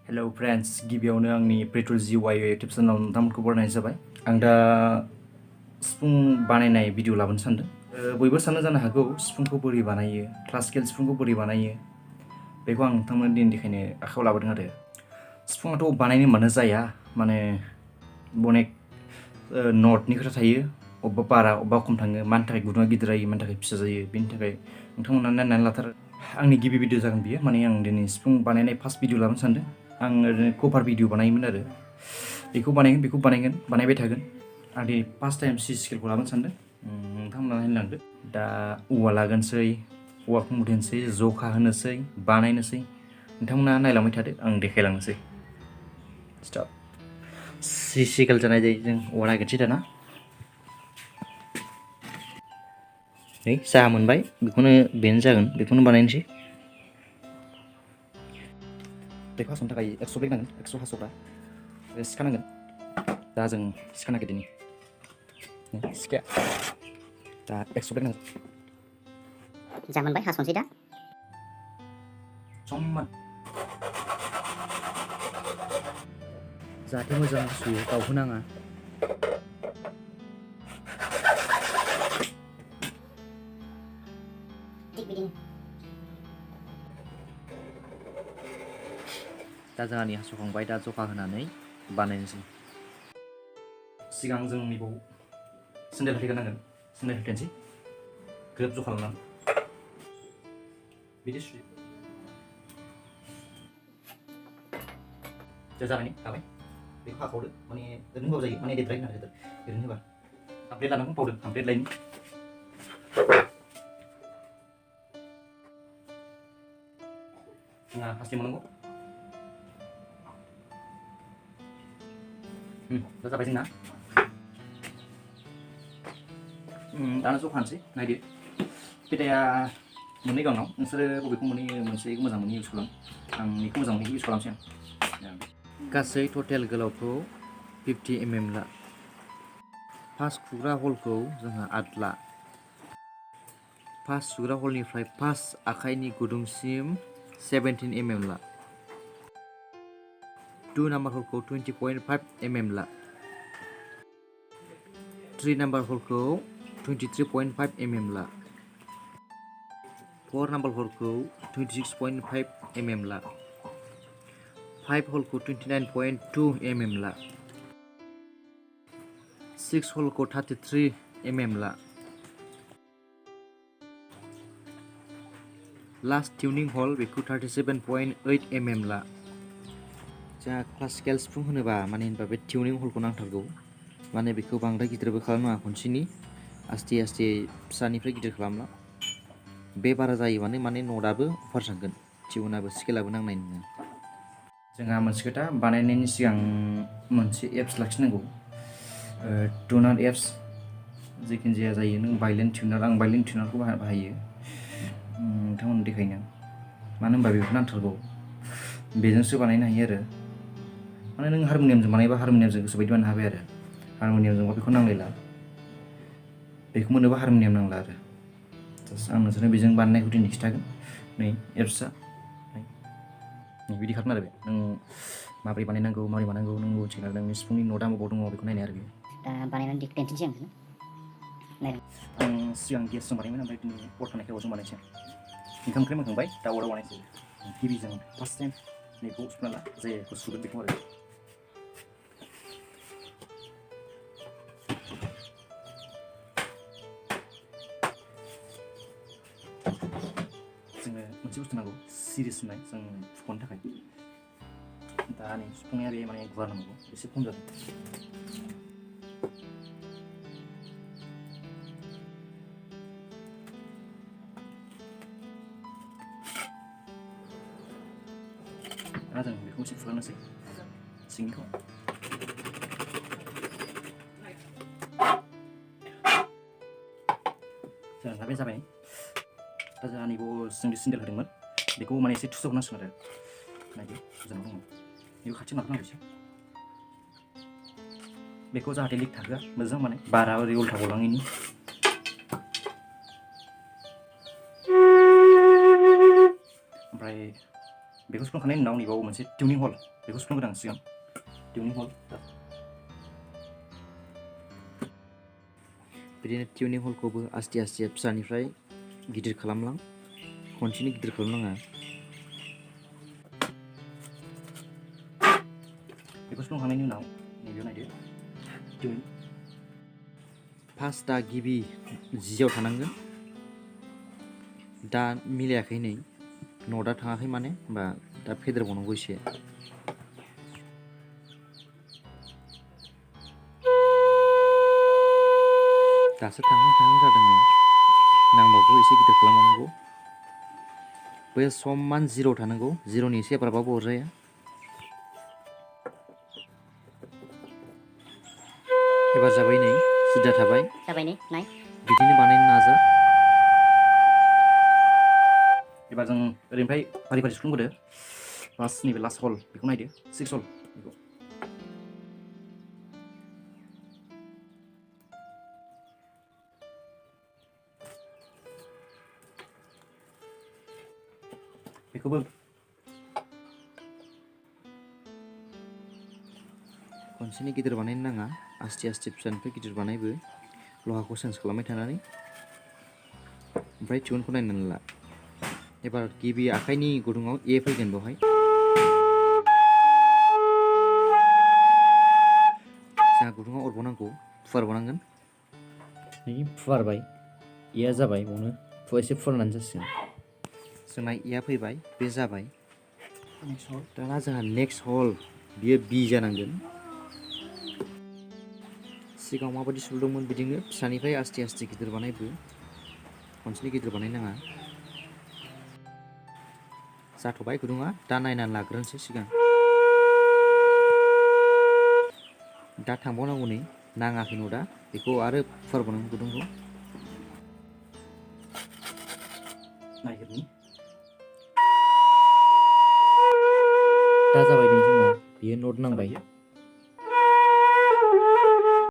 Hello friends गिबियावनो आंनि प्रिटुल GY YouTube चेनेलाव नोंथांमोनखौ बरायनाय जाबाय। आं दा सिफुं बानायनाय भिडिअ लाबोनो सानदों। बयबो साननो जानो हागौ सिफुंखौ बोरै बानायो, क्लासिकेल सिफुंखौ बोरै बानायो, बेखौ आं नोंथांमोननो दिनै देखायनो आखायाव लाबोदों आरो। सिफुङाथ' बानायनो होनबानो जाया, माने अनेक नटनि खोथा थायो, अबेबा बारा अबेबा खम थाङो, मानि थाखाय गुदुङा गिदिर जायो, मानि थाखाय फिसा जायो, बेनि थाखाय नोंथांमोना नायनानै लाथार। आंनि गिबि भिडिअ जागोन बियो, माने आं दिनै सिफुं बानायनाय फार्स्ट भिडिअ लाबोनो सानदों। आं ओरैनो कभार भिडिअ बानायोमोन आरो, बेखौ बानायगोन बानायबाय थागोन। आं दिनै फार्स्ट टाइम C स्केलखौ लाबोनो सानदों। नोंथांमोना नायलांदो। दा औवा लागोनसै, औवाखौ मुथेनोसै, जखा होनोसै, बानायनोसै। नोंथांमोना नायलांबाय थादो, आं देखायलांनोसै। स्टार्ट। C स्केल जानाय जायो जों औवा नागिरनोसै दाना। नै जा मोनबाय, बेनो जागोन, बेखौनो बानायनोसै। बेखौ हास'नो थाखाय 100 ब्लेड नांगोन, 100 हास'ग्रा सिखा नांगोन। दा जों सिखा नागिरदिनि सिखाया दा 100 ब्लेड नांगोन। जा मोनबाय हास'नोसै दा। समान जाहाथे मोजां हास'यो, गावहोनाङा। थिग बिदिनो दा जोंहानि हास'खांबाय, दा जखा होनानै बानायनोसै। सिगां जों नैबाव सेन्देल होथेग्रोनांगोन, सेन्देल होथेनोसै ग्रोब जखा लानानै बिदि सुयो। जाबाय हाबाय, बेखौ हाखावदो, माने ओरैनो होबाबो जायो, माने देद्राय होना होदो, ओरैनो होबा थाम्प्लेट लानांगौ, बावदों थाम्प्लेट लायनो। जोंहा फार्स्ट मोननांगौ। दा जाबाय जोंना। दाना जखा होनोसै, नायदो। पेटाया मोननै गांनाव, नोंसोरो बबेखौ मोनहैयो, मोनसेखौ मोजां मोनो इउज खालाम। आं बेखौ मोजां मोनो इउज खालामसै आं। गासै टटेल गोलावखौ 50 mm ला। फार्स्ट खुग्रा हलखौ जोंहा 8 ला। फार्स्ट सुग्रा हलनिफ्राय फार्स्ट आखाइनि गुदुंसिम 17 mm ला। 2 नाम्बार हलखौ 20.5 mm ला। 3 नाम्बार हलखौ 23.5 mm ला। 4 नाम्बार हलखौ 26.5 mm ला। 5 हलखौ 29.2 mm ला। 6 हलखौ 33 mm ला। लास्ट टिउनिं हल बेखौ 37.8 mm ला। जोंहा क्लासिकेल सिफुं होनोबा बे टिउनिं हलखौ नांथारगौ। माने बेखौ बांद्राय गिदिरबो खालामनाङा, खनसेनि आस्थे आस्थे फिसानिफ्राय गिदिर खालामला। बे बारा जायोबानो माने नटआबो अभार थांगोन, टिउनाबो स्केलाबो नांनाय नङा। जोंहा मोनसे खोथा, बानायनायनि सिगां मोनसे एप्स लाखिनांगौ, टुनार एप्स। जेखिनि जाया जायो, नों भायलिन टिउनार, आं भायलिन टिउनारखौ बाहायो। नोंथांमोननो देखायनो, मानो होनबा बेखौ नांथारगौ, बेजोंसो बानायनो हायो आरो। माने नों हारम'नियामजों बानायबा हारम'नियामजों गोसोबायदि बानायनो हाबाय आरो। हारम'नियामजोंबा बेखौ नांलायला, बेखौ मोनोबा हारम'नियाम नांला आरो। जास्ट आं नोंसोरनो बेजों बानायनायखौ दिनै खिन्थागोन। नै एप्सआ बिदि खालामो आरो। बे नों माबोरै बानायनांगौ, माबोरै बानायनांगौ, नों मिथिगोन आरो। नोंनि सिफुंनि नटआ बबाव दङ बेखौ नायनाय आरो। दा बानायनानै दिन्थिनोसै आं। आं सिगां गेसजों बानायोमोन, ओमफ्राय दिनै अर थानायखाय अरजों बानायसै। ओंखाम ओंख्रि मोनखांबाय, दा अराव बानायसै। गिबिजों फार्स्ट टाइम नैखौ सुना ला, जेखौ सुगोन बेखौ आरो। जोंनो मोनसे बुस्थु नांगौ, सिरिस होननाय, जों फुख'नो थाखाय। दा नै सुफुंनाया बे माने गुवार नांगौ, एसे खम जादों। दा जों बेखौ एसे फुलांनोसै, सिंनिखौ। जोंना बे जाबाय। दा जोंहा नैबाव जों सेन्देल होदोंमोन, बेखौ माने एसे थुसोबनांसिगोन आरो। नायदो गोजानाव दङ, बेखौ खाथियाव लाबोनांगौ एसे। बेखौ जाहाथे लिक थाहोआ, मोजां माने बारा ओरै उल्था गलाङैनि। ओमफ्राय बेखौ सुफ्लंखांनायनि उनाव नैबाव मोनसे टिउनिं हल बेखौ सुफ्लंग्रोदों सिगां टिउनिं हल बिदिनो टिउनिं हलखौबो आस्थे आस्थे फिसानिफ्राय गिदिर खालामलां खनसेनो गिदिर खालामनाङा बेखौ सुफ्लंखांनायनि उनाव नैबेयाव नायदो टिउनिं फार्स्टआ गिबि जियाव थानांगोन दा मिलायाखै नै नटआ थाङाखै माने होमबा दा फेदेरबावनांगौ एसे दासो थांहां जादों नै नांबावगौ एसे गिदिर खालामबावनांगौ बे समान जिर' थानांगौ जिर'नि एसे बारबाबो अरजाया एबार जाबाय नै सिदा थाबाय नाय बिदिनो बानायनो नाजा एबार जों ओरैनिफ्राय फारि फारि सुफ्लंबोदो फार्स्ट नैबे लास्ट हल बेखौ नायदो 6 हल बेखौ बेखौबो खनसेनो गिदिर बानायनो नाङा आस्थे आस्थे फिसानिफ्राय गिदिर बानायबो लहाखौ सेन्स खालामबाय थानानै ओमफ्राय टिउनखौ नायनानै ला एबार गिबि आखाइनि गुदुङाव ए फैगोन बेवहाय जोंहा गुदुङाव अरबावनांगौ फुवारबावनांगोन नै फुवारबाय एआ जाबाय बावनो एसे फुवारनानै जासिगोन जोंना एआ फैबाय बे जाबाय दाना जोंहा नेक्स्ट हल बियो बि जानांगोन सिगाङाव माबायदि सुदोंमोन बिदिनो फिसानिफ्राय आस्थे आस्थे गिदिर बानायबो खनसेनो गिदिर बानायनाङा जाथ'बाय गुदुङा दा नायनानै लाग्रोनोसै सिगां दा थांबावनांगौ नै नाङाखै न' दा बेखौ आरो फुवारबावनांगौ गुदुंखौ नागिरनि दा जाबाय नै जोंना बेयो नट नांबाय